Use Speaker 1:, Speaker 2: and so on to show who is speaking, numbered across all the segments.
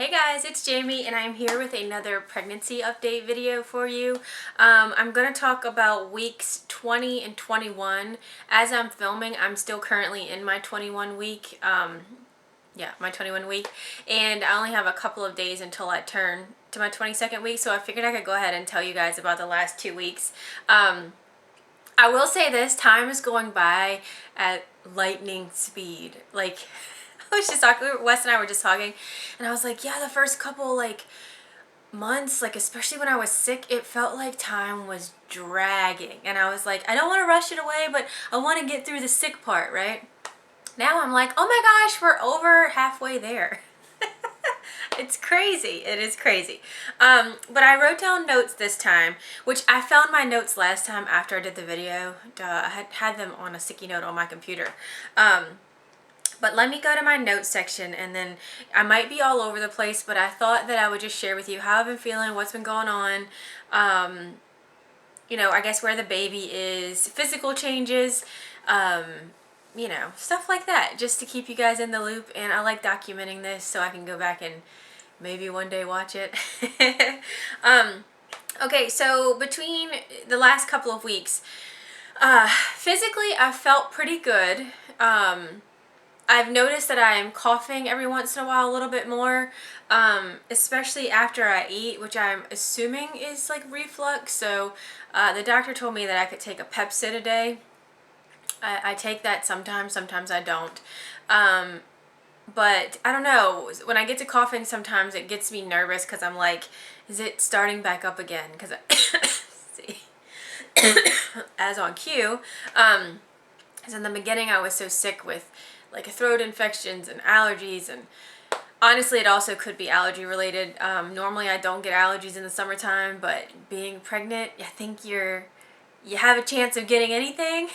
Speaker 1: Hey guys, it's Jamie and I'm here with another pregnancy update video for you. I'm going to talk about weeks 20 and 21. As I'm filming, I'm still currently in my 21 week, my 21 week, and I only have a couple of days until I turn to my 22nd week, so I figured I could go ahead and tell you guys about the last 2 weeks. I will say this, time is going by at lightning speed. Like, I was just talking, Wes and I were just talking, and I was like, yeah, the first couple, months, especially when I was sick, it felt like time was dragging. And I was like, I don't want to rush it away, but I want to get through the sick part, right? Now I'm like, oh my gosh, we're over halfway there. It's crazy. It is crazy. But I wrote down notes this time, which I found my notes last time after I did the video. I had them on a sticky note on my computer. But let me go to my notes section, and then I might be all over the place, but I thought that I would just share with you how I've been feeling, what's been going on, I guess where the baby is, physical changes, stuff like that, just to keep you guys in the loop. And I like documenting this so I can go back and maybe one day watch it. Okay, so between the last couple of weeks, physically I felt pretty good. I've noticed that I am coughing every once in a while a little bit more, especially after I eat, which I'm assuming is like reflux. So the doctor told me that I could take a Pepsid a day. I take that sometimes I don't. But I don't know, when I get to coughing sometimes it gets me nervous because I'm like, is it starting back up again? Because see, as on cue, because in the beginning I was so sick with throat infections and allergies, and honestly it also could be allergy related. Normally I don't get allergies in the summertime, but being pregnant, I think you have a chance of getting anything.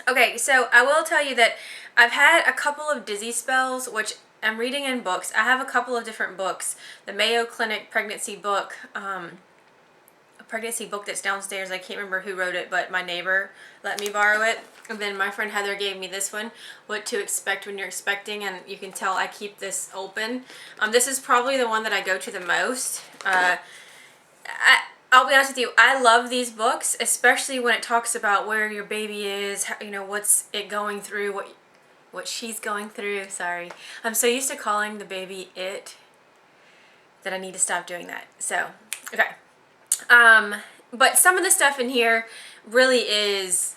Speaker 1: Okay, so I will tell you that I've had a couple of dizzy spells, which I'm reading in books. I have a couple of different books. The Mayo Clinic pregnancy book, a pregnancy book that's downstairs. I can't remember who wrote it, but my neighbor let me borrow it. And then my friend Heather gave me this one, What to Expect When You're Expecting, and you can tell I keep this open. This is probably the one that I go to the most. I'll be honest with you, I love these books, especially when it talks about where your baby is, what's it going through, what she's going through. Sorry. I'm so used to calling the baby it that I need to stop doing that. So, okay. But some of the stuff in here really is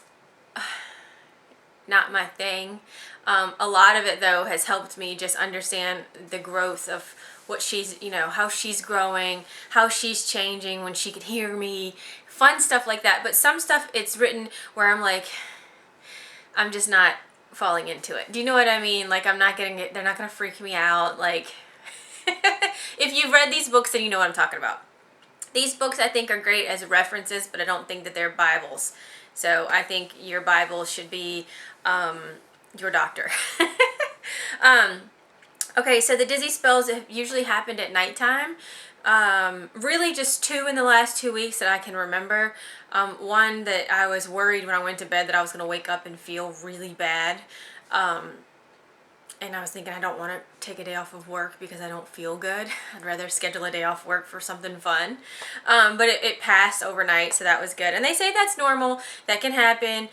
Speaker 1: not my thing. A lot of it, though, has helped me just understand the growth of what she's, how she's growing, how she's changing when she could hear me, fun stuff like that. But some stuff, it's written where I'm like, I'm just not falling into it. Do you know what I mean? Like, I'm not getting it. They're not going to freak me out. Like, if you've read these books, then you know what I'm talking about. These books, I think, are great as references, but I don't think that they're Bibles. So I think your Bible should be your doctor. Okay, so the dizzy spells have usually happened at nighttime. Really just 2 in the last 2 weeks that I can remember. One that I was worried when I went to bed that I was going to wake up and feel really bad. And I was thinking I don't want to take a day off of work because I don't feel good. I'd rather schedule a day off work for something fun. But it passed overnight, so that was good. And they say that's normal. That can happen.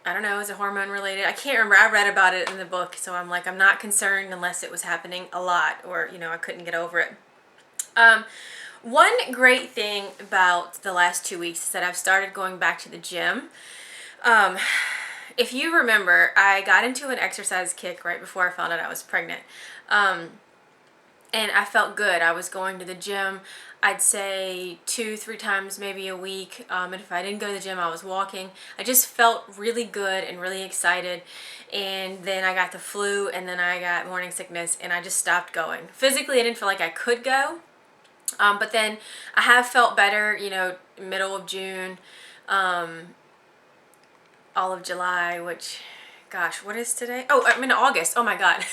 Speaker 1: I don't know, is it hormone related? I can't remember. I read about it in the book, so I'm like, I'm not concerned unless it was happening a lot or, I couldn't get over it. One great thing about the last 2 weeks is that I've started going back to the gym. If you remember, I got into an exercise kick right before I found out I was pregnant. And I felt good. I was going to the gym, I'd say 2-3 times maybe a week. And if I didn't go to the gym, I was walking. I just felt really good and really excited. And then I got the flu, and then I got morning sickness, and I just stopped going. Physically, I didn't feel like I could go. But then I have felt better, middle of June, all of July, which, gosh, what is today? Oh, I'm in August. Oh my God.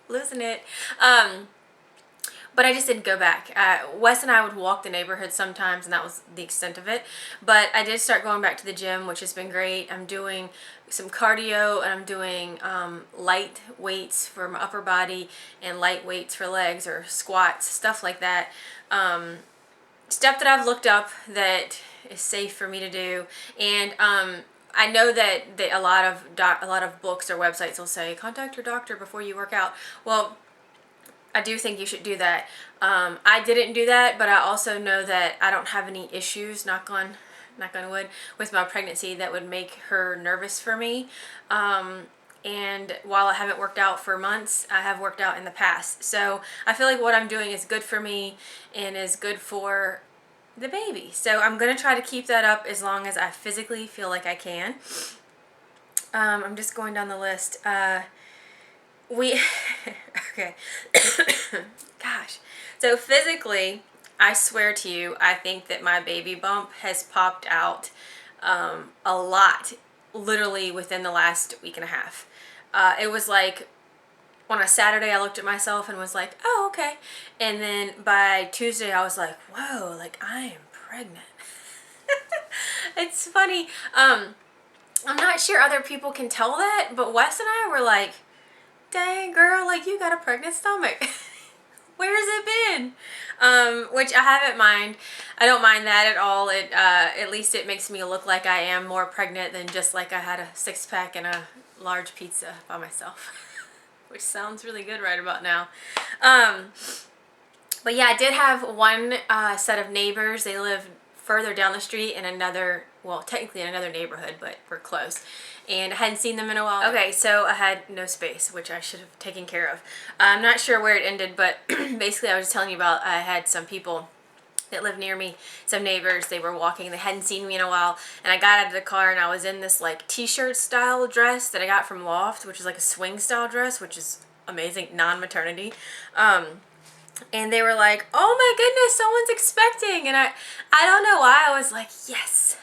Speaker 1: Losing it. But I just didn't go back. Wes and I would walk the neighborhood sometimes, and that was the extent of it. But I did start going back to the gym, which has been great. I'm doing some cardio, and I'm doing light weights for my upper body and light weights for legs, or squats, stuff like that. Stuff that I've looked up that is safe for me to do. And I know that a lot of books or websites will say contact your doctor before you work out. Well, I do think you should do that. I didn't do that, but I also know that I don't have any issues, knock on wood, with my pregnancy that would make her nervous for me. And while I haven't worked out for months, I have worked out in the past. So I feel like what I'm doing is good for me and is good for the baby. So I'm going to try to keep that up as long as I physically feel like I can. I'm just going down the list. Okay. Gosh. So physically, I swear to you, I think that my baby bump has popped out a lot, literally within the last week and a half. It was like on a Saturday I looked at myself and was like, oh, okay. And then by Tuesday I was like, whoa, like I am pregnant. It's funny. I'm not sure other people can tell that, but Wes and I were like, dang girl, like you got a pregnant stomach. Where has it been? Which I haven't mind. I don't mind that at all. At least it makes me look like I am more pregnant than just like I had a 6-pack and a large pizza by myself. Which sounds really good right about now. But yeah, I did have one set of neighbors. They live further down the street in another, well, technically in another neighborhood, but we're close. And I hadn't seen them in a while. Okay, so I had no space, which I should have taken care of. I'm not sure where it ended, but basically I was just telling you about, I had some people that lived near me, some neighbors, they were walking, they hadn't seen me in a while, and I got out of the car and I was in this like t-shirt style dress that I got from Loft, which is like a swing style dress, which is amazing, non-maternity. And they were like, oh my goodness, someone's expecting. And I don't know why, I was like, yes.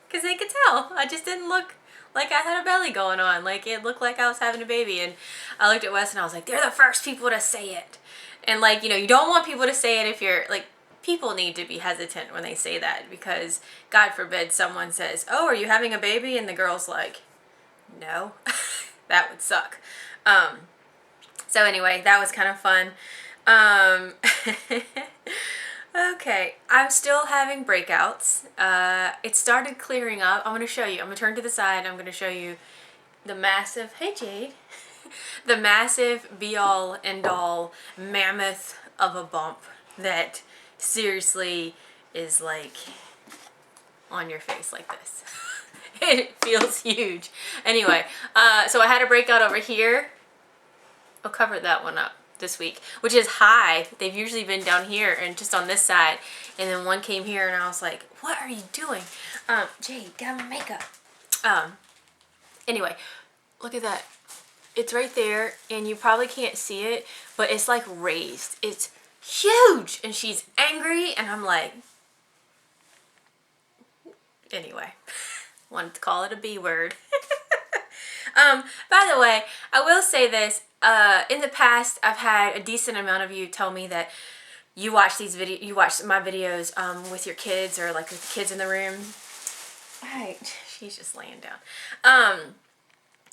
Speaker 1: Because they could tell. I just didn't look like I had a belly going on. Like it looked like I was having a baby. And I looked at Wes and I was like, they're the first people to say it. And like, you know, you don't want people to say it if you're like, people need to be hesitant when they say that, because God forbid someone says, oh, are you having a baby? And the girl's like, no. That would suck. So anyway, that was kind of fun. Okay, I'm still having breakouts. It started clearing up. I'm going to show you. I'm going to turn to the side. I'm going to show you the massive, hey Jade, the massive be-all, end-all mammoth of a bump that seriously is like on your face like this. It feels huge. Anyway, so I had a breakout over here. I'll cover that one up this week, which is high. They've usually been down here and just on this side, and then one came here and I was like, what are you doing? Jade, get on my makeup. Anyway, look at that. It's right there and you probably can't see it, but it's like raised. It's huge and she's angry and I'm like, anyway, wanted to call it a B word. By the way, I will say this, in the past, I've had a decent amount of you tell me that you watch my videos, with your kids or like with the kids in the room. Alright, she's just laying down.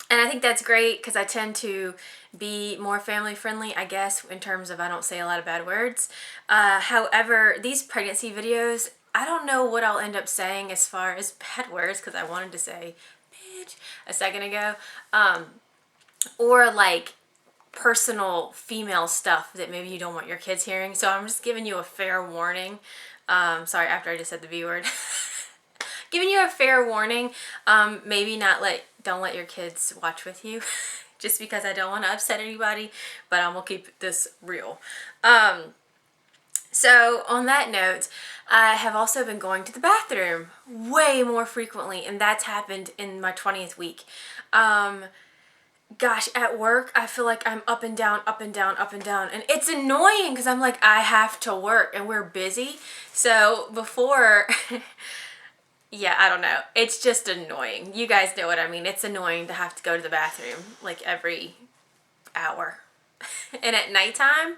Speaker 1: And I think that's great because I tend to be more family friendly, I guess, in terms of I don't say a lot of bad words. However, these pregnancy videos, I don't know what I'll end up saying as far as bad words, because I wanted to say bitch a second ago. Or like personal female stuff that maybe you don't want your kids hearing. So I'm just giving you a fair warning. Sorry, after I just said the B word. Giving you a fair warning. Maybe don't let your kids watch with you. Just because I don't want to upset anybody. But I'm going to keep this real. So on that note, I have also been going to the bathroom way more frequently. And that's happened in my 20th week. Gosh, at work, I feel like I'm up and down, up and down, up and down. And it's annoying because I'm like, I have to work and we're busy. So before, yeah, I don't know. It's just annoying. You guys know what I mean. It's annoying to have to go to the bathroom like every hour. And at nighttime,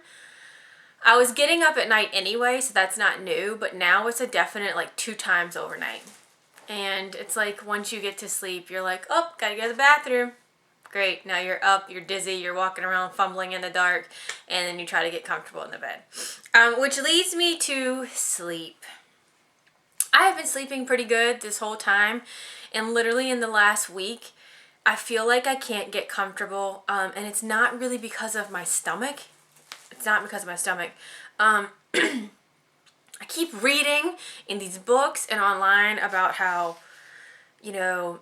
Speaker 1: I was getting up at night anyway, so that's not new. But now it's a definite like 2 times overnight. And it's like once you get to sleep, you're like, oh, gotta go to the bathroom. Great, now you're up, you're dizzy, you're walking around fumbling in the dark, and then you try to get comfortable in the bed. Which leads me to sleep. I have been sleeping pretty good this whole time, and literally in the last week, I feel like I can't get comfortable, and it's not really because of my stomach. It's not because of my stomach. I keep reading in these books and online about how, you know,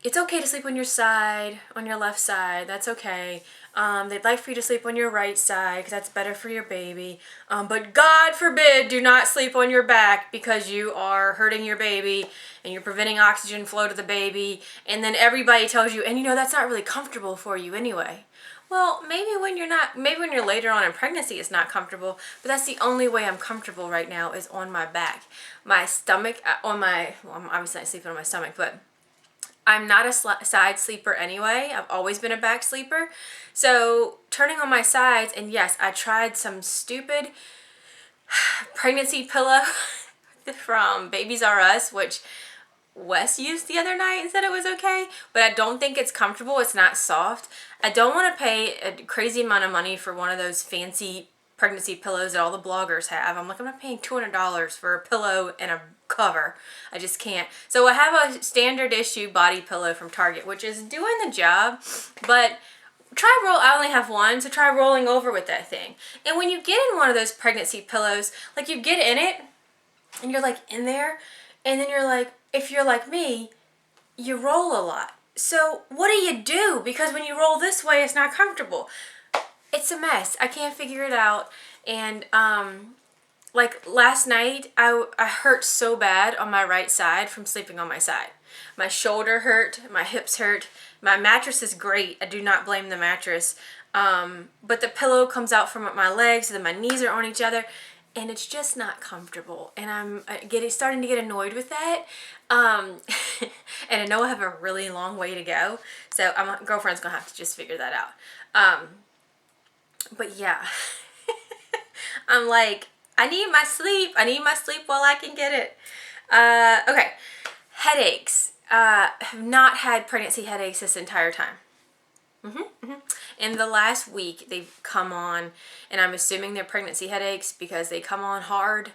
Speaker 1: it's okay to sleep on your side, on your left side. That's okay. They'd like for you to sleep on your right side because that's better for your baby. But God forbid, do not sleep on your back because you are hurting your baby and you're preventing oxygen flow to the baby. And then everybody tells you, and you know, that's not really comfortable for you anyway. Well, maybe when you're later on in pregnancy, it's not comfortable, but that's the only way I'm comfortable right now is on my back. My stomach, well, I'm obviously not sleeping on my stomach, but I'm not a side sleeper anyway. I've always been a back sleeper. So turning on my sides, and yes, I tried some stupid pregnancy pillow from Babies R Us, which Wes used the other night and said it was okay, but I don't think it's comfortable. It's not soft. I don't want to pay a crazy amount of money for one of those fancy pregnancy pillows that all the bloggers have. I'm like, I'm not paying $200 for a pillow and a cover. I just can't. So I have a standard issue body pillow from Target, which is doing the job, but I only have one, so try rolling over with that thing. And when you get in one of those pregnancy pillows, like you get in it and you're like in there, and then you're like, if you're like me, you roll a lot. So what do you do? Because when you roll this way, it's not comfortable. It's a mess. I can't figure it out. And like last night, I hurt so bad on my right side from sleeping on my side. My shoulder hurt, my hips hurt. My mattress is great. I do not blame the mattress. But the pillow comes out from my legs, so then my knees are on each other. And it's just not comfortable, and I'm starting to get annoyed with that. And I know I have a really long way to go, so my girlfriend's gonna have to just figure that out. But yeah, I'm like, I need my sleep. I need my sleep while I can get it. Okay, headaches. Have not had pregnancy headaches this entire time. In the last week, they've come on, and I'm assuming they're pregnancy headaches because they come on hard.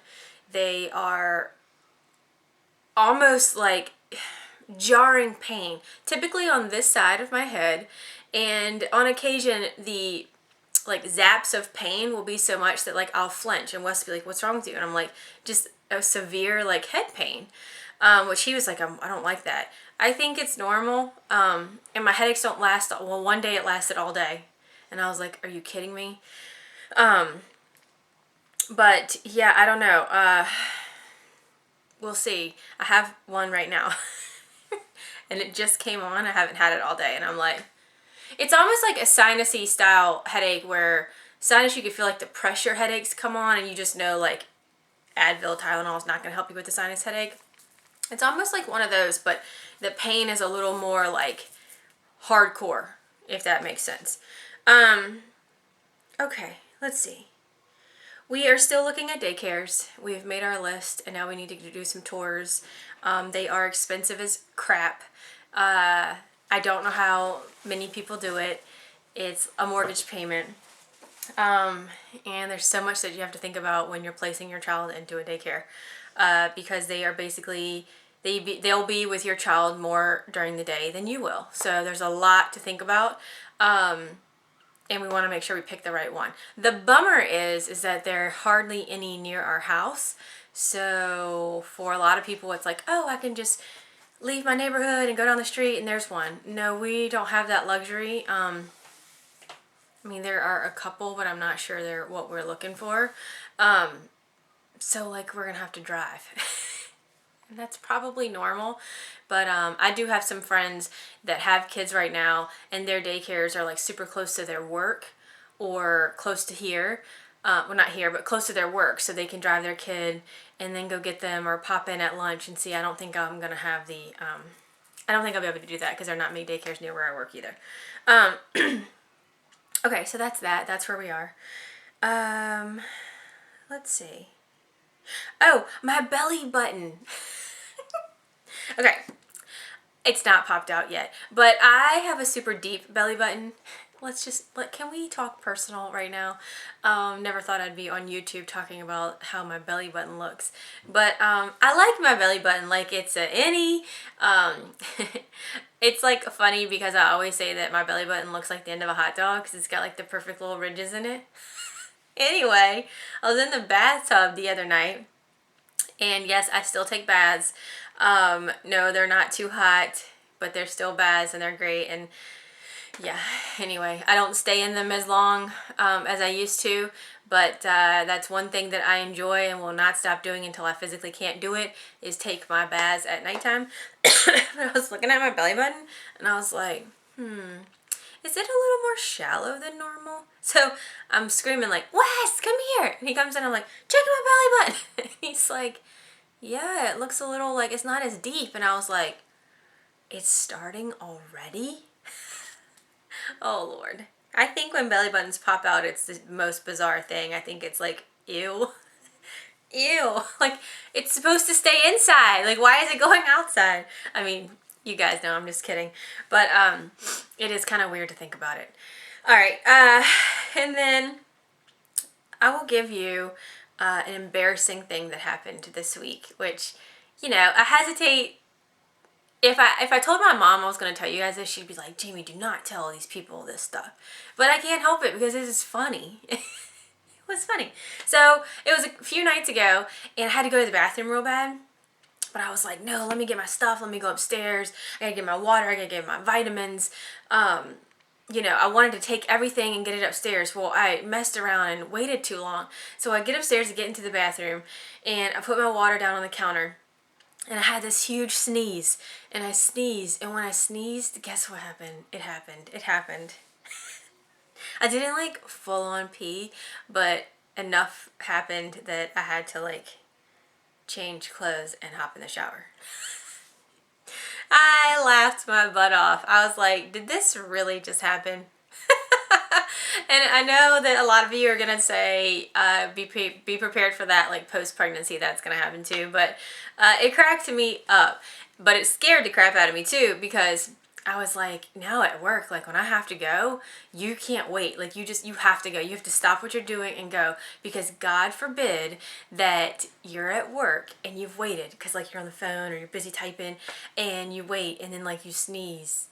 Speaker 1: They are almost like jarring pain, typically on this side of my head, and on occasion the like zaps of pain will be so much that like I'll flinch, and Wes will be like, what's wrong with you? And I'm like, just a severe like head pain, which he was like, I don't like that. I think it's normal, and my headaches don't last. Well, one day it lasted all day, and I was like, are you kidding me? But yeah, I don't know. We'll see. I have one right now, and it just came on. I haven't had it all day, and I'm like, it's almost like a sinusy style headache where sinus, you can feel like the pressure headaches come on, and you just know like Advil, Tylenol is not going to help you with the sinus headache. It's almost like one of those, but the pain is a little more like hardcore, if that makes sense. Okay, let's see. We are still looking at daycares. We've made our list, and now we need to do some tours. They are expensive as crap. I don't know how many people do it. It's a mortgage payment. And there's so much that you have to think about when you're placing your child into a daycare. Because they are basically, they'll be with your child more during the day than you will. So there's a lot to think about. And we want to make sure we pick the right one. The bummer is that there are hardly any near our house. So for a lot of people, it's like, oh, I can just leave my neighborhood and go down the street and there's one. No, we don't have that luxury. I mean, there are a couple, but I'm not sure they're what we're looking for. So like we're gonna have to drive. And that's probably normal, but I do have some friends that have kids right now, and their daycares are like super close to their work or close to here. Well, not here, but close to their work, so they can drive their kid and then go get them or pop in at lunch and see. I don't think I'm gonna have the I don't think I'll be able to do that because there are not many daycares near where I work either. Okay, so that's that. That's where we are. Let's see. Oh, my belly button. Okay, it's not popped out yet, but I have a super deep belly button. Can we talk personal right now? Never thought I'd be on YouTube talking about how my belly button looks, but I like my belly button like it's a innie. It's like funny because I always say that my belly button looks like the end of a hot dog because it's got like the perfect little ridges in it. Anyway, I was in the bathtub the other night, and yes, I still take baths. No, they're not too hot, but they're still baths and they're great. And yeah, anyway, I don't stay in them as long as I used to, but that's one thing that I enjoy and will not stop doing until I physically can't do it, is take my baths at nighttime. I was looking at my belly button and I was like, is it a little more shallow than normal? So I'm screaming like, Wes, come here. And he comes in, I'm like, check my belly button. He's like, yeah, it looks a little like it's not as deep. And I was like, it's starting already? Oh, Lord. I think when belly buttons pop out, it's the most bizarre thing. I think it's like, ew. Ew. Like, it's supposed to stay inside. Like, why is it going outside? I mean, you guys know, I'm just kidding. But it is kind of weird to think about it. All right. And then I will give you an embarrassing thing that happened this week, which, you know, I hesitate. If I told my mom I was going to tell you guys this, she'd be like, Jamie, do not tell these people this stuff. But I can't help it because it is funny. It was funny. So it was a few nights ago, and I had to go to the bathroom real bad. But I was like, no, let me get my stuff. Let me go upstairs. I gotta get my water. I gotta get my vitamins. You know, I wanted to take everything and get it upstairs. Well, I messed around and waited too long. So I get upstairs to get into the bathroom, and I put my water down on the counter. And I had this huge sneeze, and I sneezed, and when I sneezed, guess what happened? It happened. I didn't like full on pee, but enough happened that I had to like change clothes and hop in the shower. I laughed my butt off. I was like, did this really just happen? And I know that a lot of you are going to say, be prepared for that, like post-pregnancy, that's going to happen too. But it cracked me up. But it scared the crap out of me too, because I was like, now at work, like when I have to go, you can't wait. Like you have to go. You have to stop what you're doing and go, because God forbid that you're at work and you've waited because like you're on the phone or you're busy typing and you wait and then like you sneeze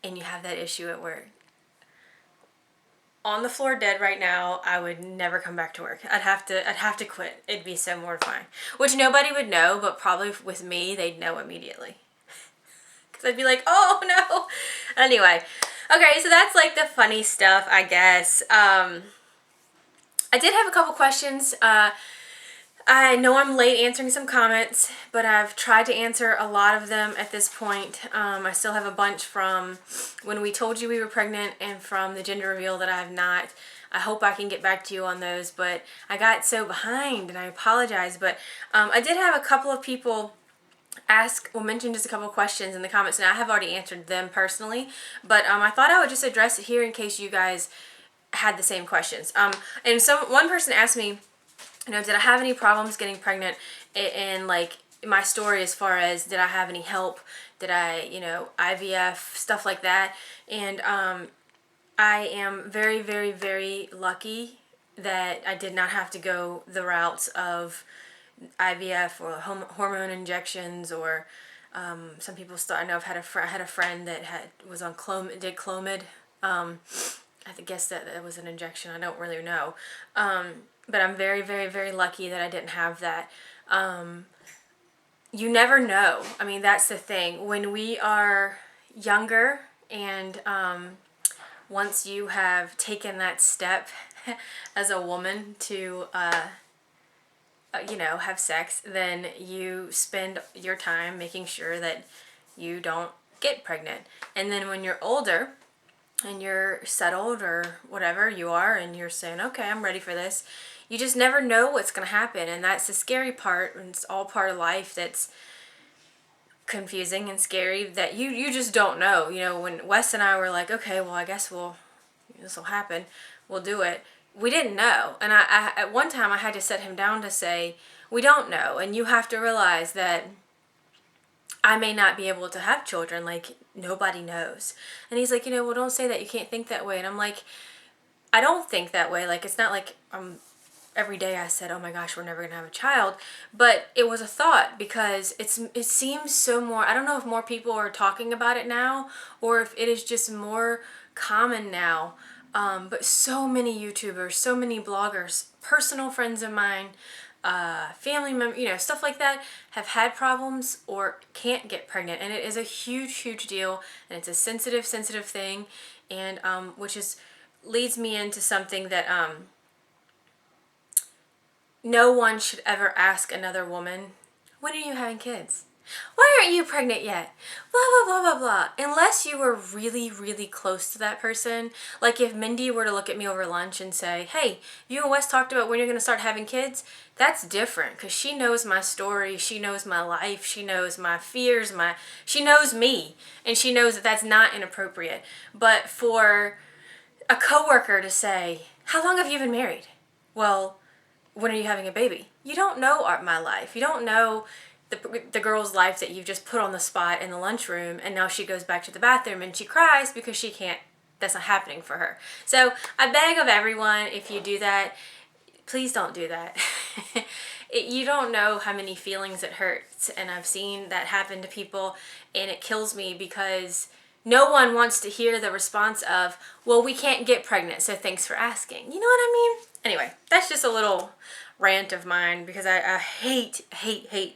Speaker 1: and you have that issue at work. On the floor dead right now, I would never come back to work. I'd have to quit. It'd be so mortifying. Which nobody would know, but probably with me, they'd know immediately. Because I'd be like, oh no. Anyway. Okay, so that's like the funny stuff, I guess. I did have a couple questions. I know I'm late answering some comments, but I've tried to answer a lot of them at this point. I still have a bunch from when we told you we were pregnant and from the gender reveal that I have not. I hope I can get back to you on those, but I got so behind and I apologize. But I did have a couple of people mention just a couple of questions in the comments, and I have already answered them personally. But I thought I would just address it here in case you guys had the same questions. And one person asked me, you know, did I have any problems getting pregnant, and like my story as far as did I have any help, did I, you know, IVF, stuff like that. And I am very, very, very lucky that I did not have to go the routes of IVF or hormone injections, or some people I know I had a friend that was on did Clomid. I guess that was an injection. I don't really know. But I'm very, very, very lucky that I didn't have that. You never know. I mean, that's the thing. When we are younger and once you have taken that step as a woman to, you know, have sex, then you spend your time making sure that you don't get pregnant. And then when you're older and you're settled or whatever you are and you're saying, okay, I'm ready for this, you just never know what's going to happen. And that's the scary part, and it's all part of life that's confusing and scary, that you just don't know. You know, when Wes and I were like, okay, well, I guess this will happen, we'll do it, we didn't know. And I at one time I had to set him down to say, we don't know, and you have to realize that I may not be able to have children. Like, nobody knows. And he's like, well, don't say that. You can't think that way. And I'm like, I don't think that way. Like, it's not like every day I said, oh my gosh, we're never going to have a child. But it was a thought, because it seems so more, I don't know if more people are talking about it now, or if it is just more common now. But so many YouTubers, so many bloggers, personal friends of mine, family members, stuff like that, have had problems or can't get pregnant. And it is a huge, huge deal. And it's a sensitive thing. And which leads me into something that no one should ever ask another woman, when are you having kids? Why aren't you pregnant yet? Blah, blah, blah, blah, blah. Unless you were really, really close to that person. Like if Mindy were to look at me over lunch and say, hey, you and Wes talked about when you're going to start having kids. That's different, because she knows my story. She knows my life. She knows my fears. She knows me. And she knows that that's not inappropriate. But for a coworker to say, how long have you been married? Well, when are you having a baby? You don't know my life. You don't know the girl's life that you've just put on the spot in the lunchroom, and now she goes back to the bathroom and she cries because she can't, that's not happening for her. So I beg of everyone, if you do that, please don't do that. You don't know how many feelings it hurts, and I've seen that happen to people, and it kills me, because no one wants to hear the response of, well, we can't get pregnant, so thanks for asking. You know what I mean? Anyway, that's just a little rant of mine, because I hate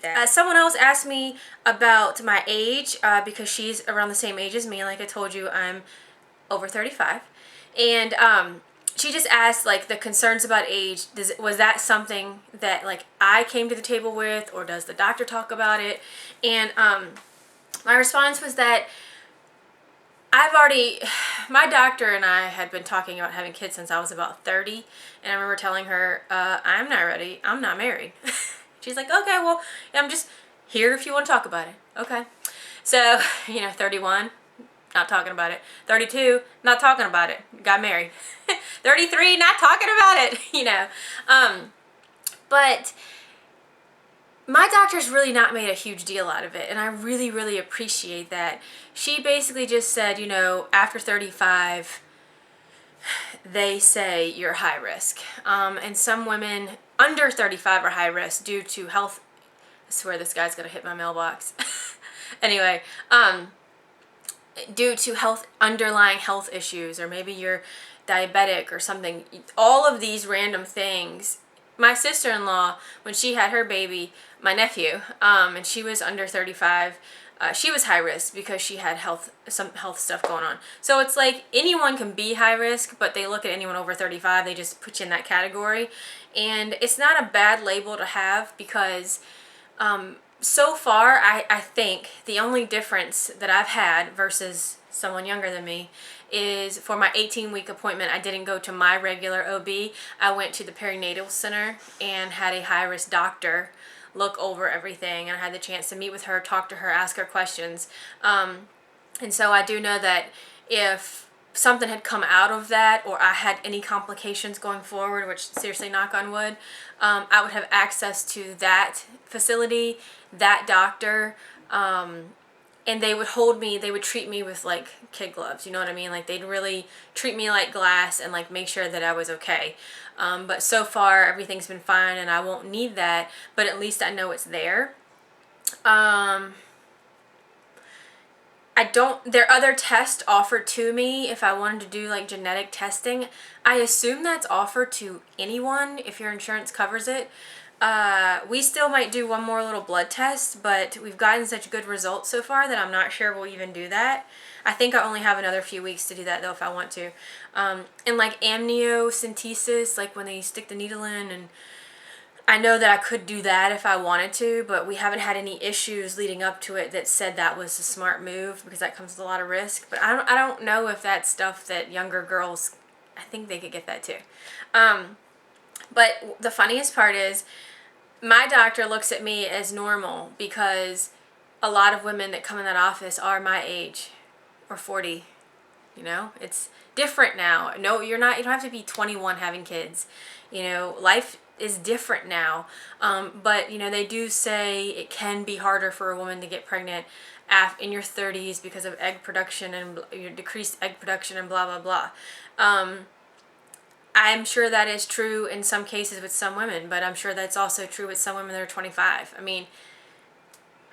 Speaker 1: that. Someone else asked me about my age, because she's around the same age as me. Like I told you, I'm over 35. And she just asked, like, the concerns about age, was that something that, like, I came to the table with, or does the doctor talk about it? And my response was that my doctor and I had been talking about having kids since I was about 30, and I remember telling her, I'm not ready, I'm not married. She's like, okay, well, I'm just here if you want to talk about it. Okay. So, 31, not talking about it. 32, not talking about it, got married. 33, not talking about it, But my doctor's really not made a huge deal out of it, and I really, really appreciate that. She basically just said, after 35, they say you're high risk. And some women under 35 are high risk due to health. I swear this guy's gonna hit my mailbox. Anyway, due to underlying health issues, or maybe you're diabetic or something. All of these random things. My sister-in-law, when she had her baby, my nephew, and she was under 35, she was high risk because she had some health stuff going on. So it's like anyone can be high risk, but they look at anyone over 35, they just put you in that category. And it's not a bad label to have, because so far, I think the only difference that I've had versus someone younger than me is for my 18-week appointment, I didn't go to my regular OB. I went to the perinatal center and had a high-risk doctor look over everything, and I had the chance to meet with her, talk to her, ask her questions. And so I do know that if something had come out of that, or I had any complications going forward, which seriously, knock on wood, I would have access to that facility, that doctor, and they would they would treat me with like kid gloves, you know what I mean? Like they'd really treat me like glass and like make sure that I was okay. But so far everything's been fine, and I won't need that, but at least I know it's there. There are other tests offered to me if I wanted to do like genetic testing. I assume that's offered to anyone if your insurance covers it. We still might do one more little blood test, but we've gotten such good results so far that I'm not sure we'll even do that. I think I only have another few weeks to do that though if I want to. And like amniocentesis, like when they stick the needle in, and I know that I could do that if I wanted to, but we haven't had any issues leading up to it that said that was a smart move, because that comes with a lot of risk. But I don't know if that's stuff that younger girls, I think they could get that too. But the funniest part is, my doctor looks at me as normal, because a lot of women that come in that office are my age, or 40. It's different now. No, you're not. You don't have to be 21 having kids. Life is different now. But, you know, they do say it can be harder for a woman to get pregnant in your 30s because of egg production and your decreased egg production and blah, blah, blah. I'm sure that is true in some cases with some women, but I'm sure that's also true with some women that are 25. I mean,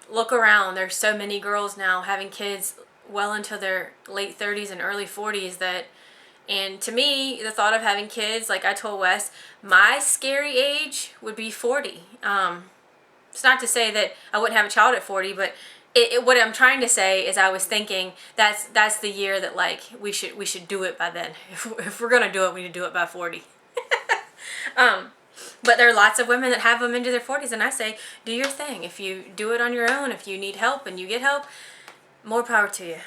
Speaker 1: look around. There's so many girls now having kids well into their late 30s and early 40s and to me, the thought of having kids, like I told Wes, my scary age would be 40. It's not to say that I wouldn't have a child at 40, but what I'm trying to say is I was thinking that's the year that like we should do it by then. If we're gonna do it, we need to do it by 40. But there are lots of women that have them into their 40s, and I say do your thing. If you do it on your own, if you need help and you get help, more power to you.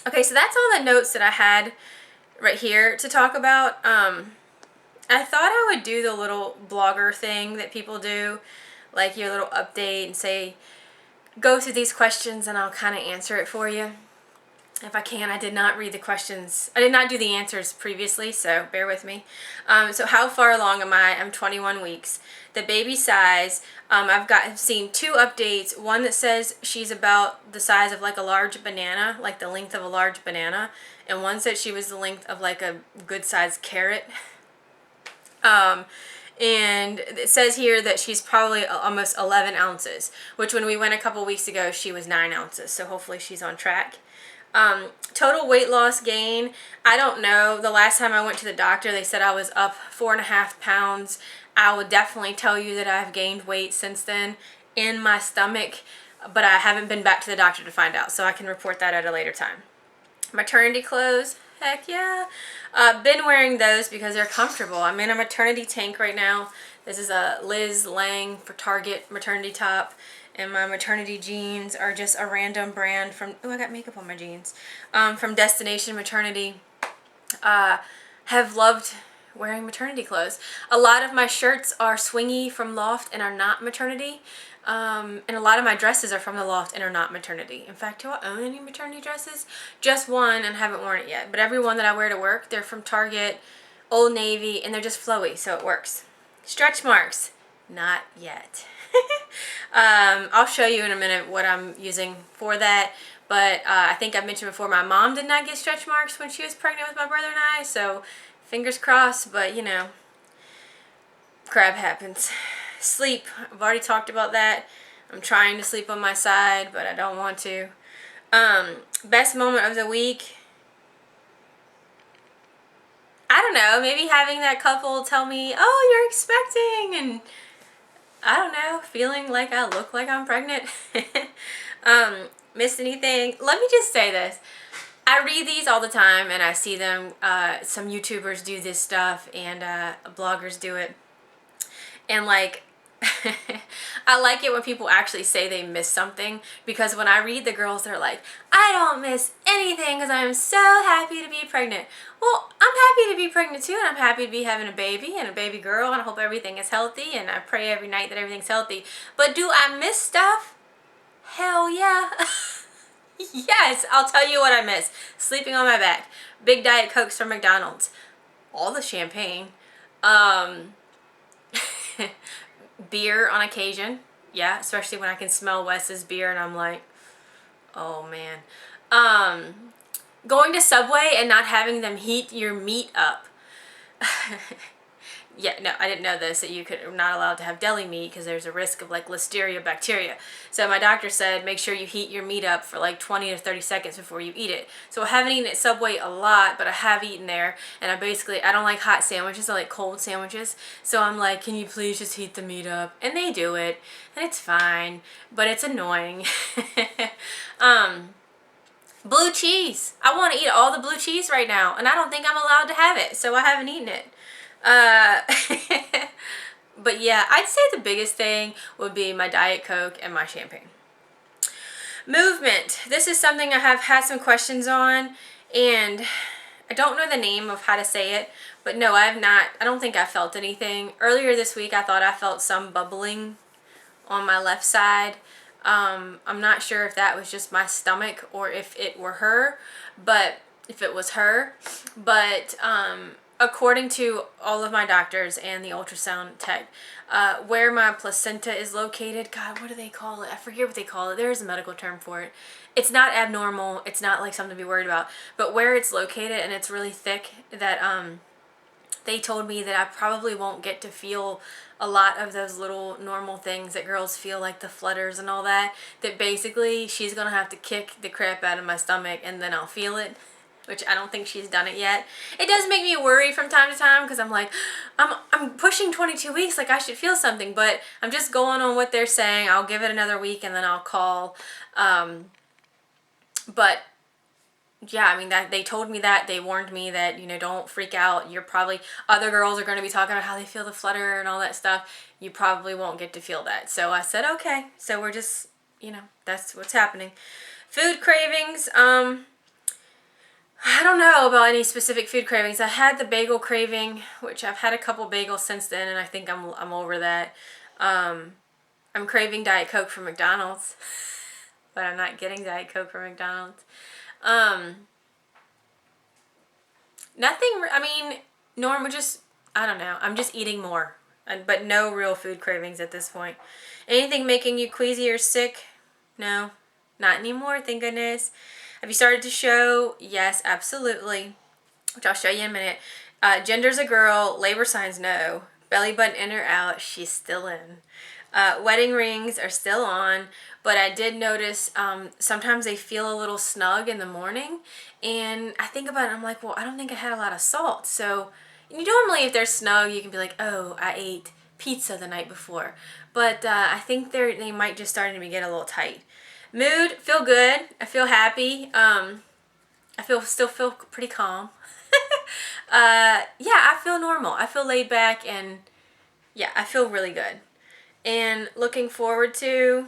Speaker 1: Okay, so that's all the notes that I had right here to talk about. I thought I would do the little blogger thing that people do, like your little update and say, go through these questions and I'll kind of answer it for you. If I can, I did not read the questions. I did not do the answers previously, so bear with me. So how far along am I? I'm 21 weeks. The baby size, I've seen 2 updates. One that says she's about the size of like a large banana, like the length of a large banana. And one said she was the length of like a good sized carrot. And it says here that she's probably almost 11 ounces, which when we went a couple weeks ago, she was 9 ounces. So hopefully she's on track. Total weight loss gain, I don't know. The last time I went to the doctor, they said I was up 4.5 pounds. I would definitely tell you that I've gained weight since then in my stomach, but I haven't been back to the doctor to find out, so I can report that at a later time. Maternity clothes, heck yeah. Been wearing those because they're comfortable. I'm in a maternity tank right now. This is a Liz Lang for Target maternity top. And my maternity jeans are just a random brand from, oh, I got makeup on my jeans, from Destination Maternity. Have loved wearing maternity clothes. A lot of my shirts are swingy from Loft and are not maternity. And a lot of my dresses are from the Loft and are not maternity. In fact, do I own any maternity dresses? Just one and haven't worn it yet. But every one that I wear to work, they're from Target, Old Navy, and they're just flowy, so it works. Stretch marks, not yet. I'll show you in a minute what I'm using for that, but I think I mentioned before my mom did not get stretch marks when she was pregnant with my brother and I, so fingers crossed, but you know, crap happens. Sleep, I've already talked about that. I'm trying to sleep on my side, but I don't want to. Best moment of the week, I don't know, maybe having that couple tell me, oh, you're expecting, and I don't know, feeling like I look like I'm pregnant. Missed anything? Let me just say this. I read these all the time and I see them, some YouTubers do this stuff and bloggers do it. And like, I like it when people actually say they miss something, because when I read the girls, they're like, I don't miss anything because I'm so happy to be pregnant. Well, I'm happy to be pregnant too, and I'm happy to be having a baby and a baby girl, and I hope everything is healthy, and I pray every night that everything's healthy. But do I miss stuff? Hell yeah. Yes, I'll tell you what I miss. Sleeping on my back. Big Diet Cokes from McDonald's. All the champagne. Beer on occasion. Yeah, especially when I can smell Wes's beer and I'm like, oh man. Going to Subway and not having them heat your meat up. Yeah, no, I didn't know this, that you're not allowed to have deli meat because there's a risk of like listeria bacteria. So my doctor said make sure you heat your meat up for like 20 to 30 seconds before you eat it. So I haven't eaten at Subway a lot, but I have eaten there, and I don't like hot sandwiches, I like cold sandwiches. So I'm like, can you please just heat the meat up? And they do it, and it's fine, but it's annoying. Blue cheese. I want to eat all the blue cheese right now, and I don't think I'm allowed to have it, so I haven't eaten it. But yeah, I'd say the biggest thing would be my Diet Coke and my champagne. Movement. This is something I have had some questions on, and I don't know the name of how to say it, but no, I don't think I felt anything. Earlier this week, I thought I felt some bubbling on my left side. I'm not sure if that was just my stomach or if it were her, but if it was her, but according to all of my doctors and the ultrasound tech, where my placenta is located, God, what do they call it? I forget what they call it. There is a medical term for it. It's not abnormal. It's not like something to be worried about. But where it's located and it's really thick, that they told me that I probably won't get to feel a lot of those little normal things that girls feel, like the flutters and all that. That basically she's going to have to kick the crap out of my stomach and then I'll feel it. Which I don't think she's done it yet. It does make me worry from time to time because I'm like, I'm pushing 22 weeks, like I should feel something, but I'm just going on what they're saying. I'll give it another week and then I'll call. But yeah, I mean, that they told me that. They warned me that, you know, don't freak out. You're probably, other girls are going to be talking about how they feel the flutter and all that stuff. You probably won't get to feel that. So I said, okay. So we're just, you know, that's what's happening. Food cravings. I don't know about any specific food cravings. I had the bagel craving, which I've had a couple bagels since then, and I think I'm over that. I'm craving Diet Coke from McDonald's, but I'm not getting Diet Coke from McDonald's. Nothing, I mean, normal, just, I don't know. I'm just eating more, but no real food cravings at this point. Anything making you queasy or sick? No, not anymore, thank goodness. Have you started to show? Yes, absolutely, which I'll show you in a minute. Gender's a girl, labor signs no. Belly button in or out, she's still in. Wedding rings are still on, but I did notice sometimes they feel a little snug in the morning, and I think about it, I'm like, well, I don't think I had a lot of salt. So normally if they're snug, you can be like, oh, I ate pizza the night before, but I think they might just starting to get a little tight. Mood, feel good. I feel happy. I still feel pretty calm. Yeah, I feel normal. I feel laid back, and yeah, I feel really good. And looking forward to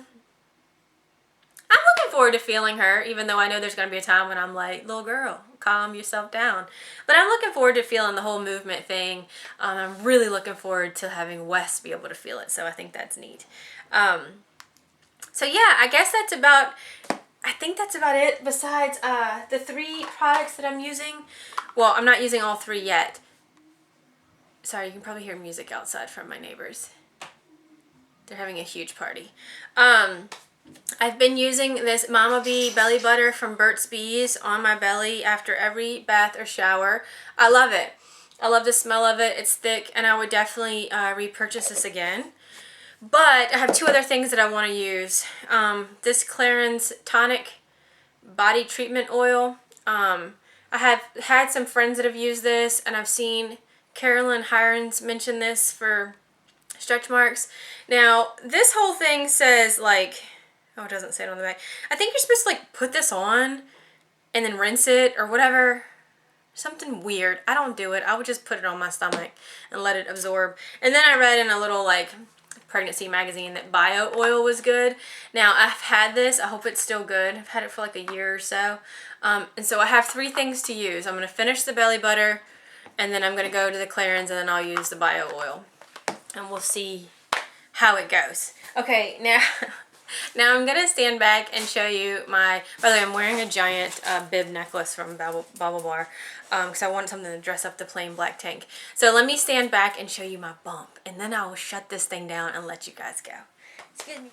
Speaker 1: feeling her, even though I know there's going to be a time when I'm like, little girl, calm yourself down. But I'm looking forward to feeling the whole movement thing. I'm really looking forward to having Wes be able to feel it, so I think that's neat. So yeah, I guess that's about, I think that's about it besides the 3 products that I'm using. Well, I'm not using all 3 yet. Sorry, you can probably hear music outside from my neighbors. They're having a huge party. I've been using this Mama Bee belly butter from Burt's Bees on my belly after every bath or shower. I love it. I love the smell of it. It's thick, and I would definitely repurchase this again. But I have 2 other things that I want to use. This Clarins Tonic Body Treatment Oil. I have had some friends that have used this, and I've seen Carolyn Hirons mention this for stretch marks. Now, this whole thing says, like, oh, it doesn't say it on the back. I think you're supposed to, like, put this on and then rinse it or whatever. Something weird. I don't do it. I would just put it on my stomach and let it absorb. And then I read in a little, like, pregnancy magazine that bio oil was good. Now, I've had this. I hope it's still good. I've had it for like a year or so. And so I have 3 things to use. I'm going to finish the belly butter, and then I'm going to go to the Clarins, and then I'll use the bio oil. And we'll see how it goes. Okay, now I'm going to stand back and show you my, by the way, I'm wearing a giant bib necklace from Bubble Bar because I wanted something to dress up the plain black tank. So let me stand back and show you my bump, and then I will shut this thing down and let you guys go. Excuse me.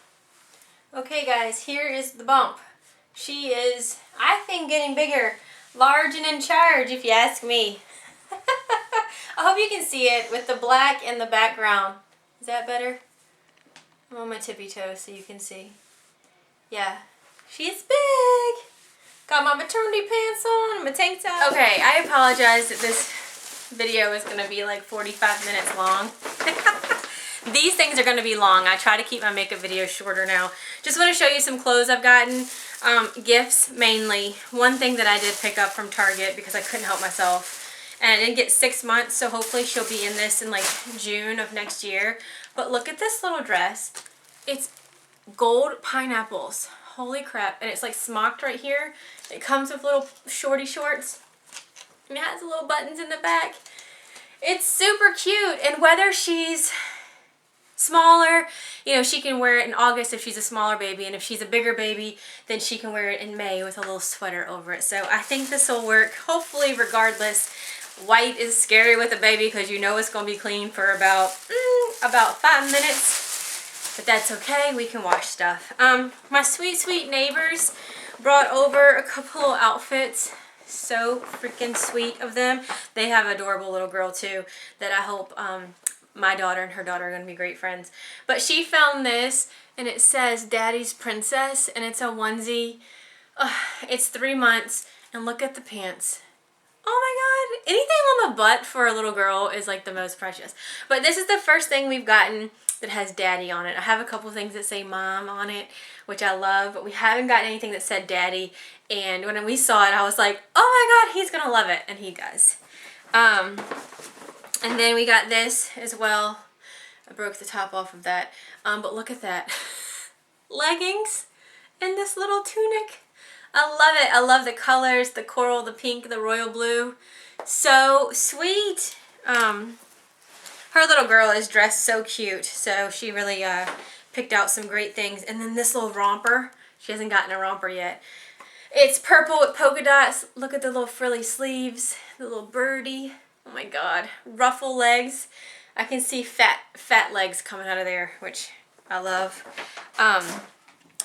Speaker 1: Okay guys, here is the bump. She is, I think, getting bigger. Large and in charge, if you ask me. I hope you can see it with the black in the background. Is that better? I'm on my tippy toes so you can see. Yeah, she's big. Got my maternity pants on and my tank top. Okay, I apologize that this video is going to be like 45 minutes long. These things are going to be long. I try to keep my makeup videos shorter now. Just want to show you some clothes I've gotten. Gifts, mainly. One thing that I did pick up from Target because I couldn't help myself. And I didn't get 6 months, so hopefully she'll be in this in like June of next year. But look at this little dress. It's gold pineapples. Holy crap. And it's like smocked right here. It comes with little shorty shorts. And it has little buttons in the back. It's super cute. And whether she's smaller, you know, she can wear it in August if she's a smaller baby. And if she's a bigger baby, then she can wear it in May with a little sweater over it. So I think this will work, hopefully, regardless. White is scary with a baby because you know it's going to be clean for about 5 minutes. But that's okay. We can wash stuff. My sweet, sweet neighbors brought over a couple of outfits. So freaking sweet of them. They have an adorable little girl too that I hope my daughter and her daughter are going to be great friends. But she found this, and it says Daddy's Princess, and it's a onesie. It's 3 months, and look at the pants. Oh my god, anything on the butt for a little girl is like the most precious. But this is the first thing we've gotten that has Daddy on it. I have a couple things that say Mom on it, which I love, but we haven't gotten anything that said Daddy. And when we saw it, I was like, oh my god, he's gonna love it, and he does. And then we got this as well. I broke the top off of that. But look at that. Leggings and this little tunic. I love it. I love the colors, the coral, the pink, the royal blue. So sweet. Her little girl is dressed so cute. So she really picked out some great things. And then this little romper. She hasn't gotten a romper yet. It's purple with polka dots. Look at the little frilly sleeves. The little birdie. Oh my god. Ruffle legs. I can see fat legs coming out of there, which I love. And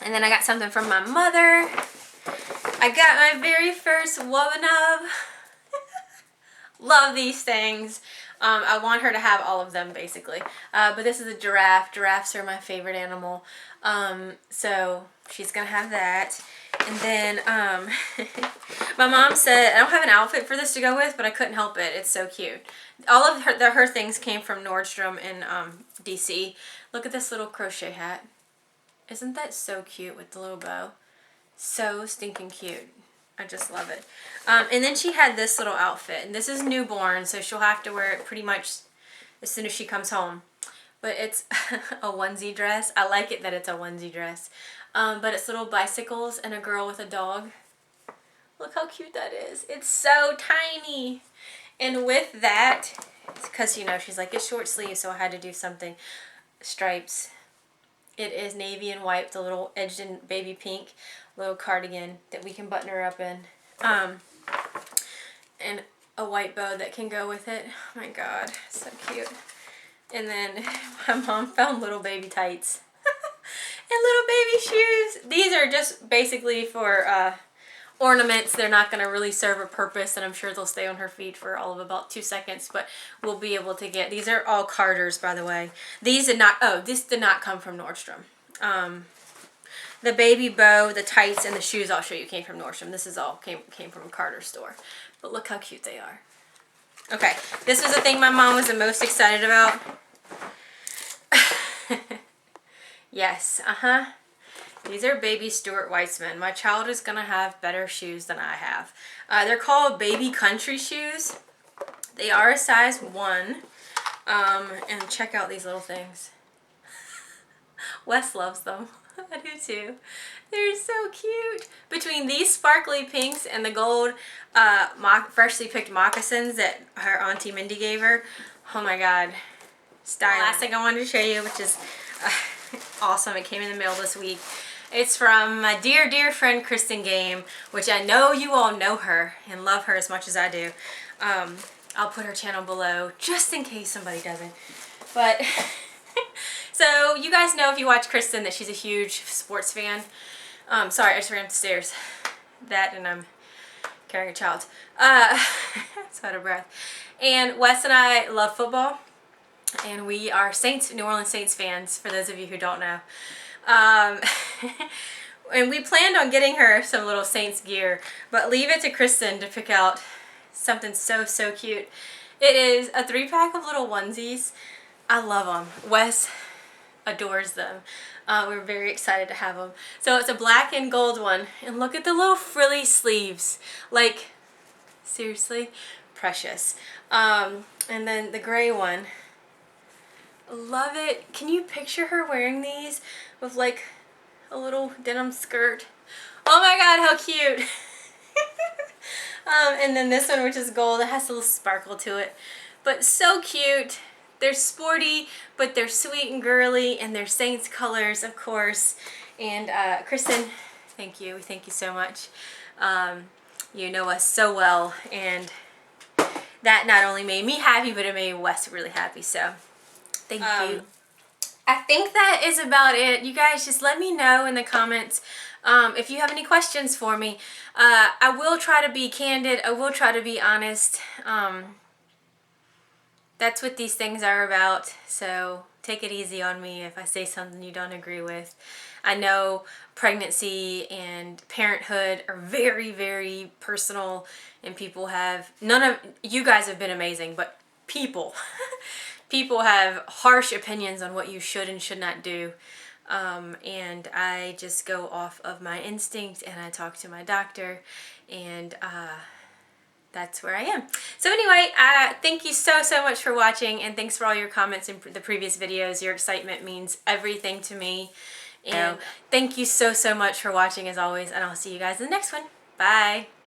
Speaker 1: then I got something from my mother. I got my very first woman of. Love these things. I want her to have all of them, basically. But this is a giraffe. Giraffes are my favorite animal. So she's going to have that. And then my mom said, I don't have an outfit for this to go with, but I couldn't help it. It's so cute. All of her things came from Nordstrom in DC. Look at this little crochet hat. Isn't that so cute with the little bow? So stinking cute. I just love it. And then she had this little outfit. And this is newborn, so she'll have to wear it pretty much as soon as she comes home. But it's a onesie dress. I like it that it's a onesie dress. But it's little bicycles and a girl with a dog. Look how cute that is. It's so tiny. And with that, because, you know, she's like, it's short sleeves, so I had to do something. Stripes. It is navy and white, the little edged in baby pink little cardigan that we can button her up in. And a white bow that can go with it. Oh my god, so cute. And then my mom found little baby tights. And little baby shoes. These are just basically for ornaments. They're not going to really serve a purpose, and I'm sure they'll stay on her feet for all of about 2 seconds, but we'll be able to get, these are all Carter's, by the way. These did not, this did not come from Nordstrom. The baby bow, the tights, and the shoes I'll show you came from Nordstrom. This is all came from a Carter store. But look how cute they are. Okay, this was the thing my mom was the most excited about. Yes, These are baby Stuart Weitzman. My child is going to have better shoes than I have. They're called baby country shoes. They are a size 1. And check out these little things. Wes loves them. I do too. They're so cute. Between these sparkly pinks and the gold freshly picked moccasins that her Auntie Mindy gave her. Oh my god. Style. Last thing I wanted to show you, which is awesome. It came in the mail this week. It's from my dear, dear friend Kristin Game, which I know you all know her and love her as much as I do. I'll put her channel below just in case somebody doesn't. But so you guys know if you watch Kristin that she's a huge sports fan. Sorry, I just ran up the stairs. That and I'm carrying a child. So out of breath. And Wes and I love football. And we are New Orleans Saints fans, for those of you who don't know. And we planned on getting her some little Saints gear, but leave it to Kristin to pick out something so, so cute. It is a 3-pack of little onesies. I love them. Wes adores them. We're very excited to have them. So it's a black and gold one, and look at the little frilly sleeves. Like, seriously, precious. And then the gray one. Love it. Can you picture her wearing these with like a little denim skirt? Oh my god, how cute. And then this one, which is gold, it has a little sparkle to it, but so cute. They're sporty, but they're sweet and girly, and they're Saints colors, of course. And Kristin, thank you. Thank you so much. You know us so well, and that not only made me happy, but it made Wes really happy. So thank you. I think that is about it. You guys just let me know in the comments if you have any questions for me. I will try to be candid. I will try to be honest. That's what these things are about. So take it easy on me if I say something you don't agree with. I know pregnancy and parenthood are very, very personal, and people have, none of you guys have been amazing, but people have harsh opinions on what you should and should not do. And I just go off of my instinct, and I talk to my doctor, and that's where I am. So anyway, thank you so much for watching, and thanks for all your comments in the previous videos. Your excitement means everything to me. And thank you so much for watching as always, and I'll see you guys in the next one. Bye.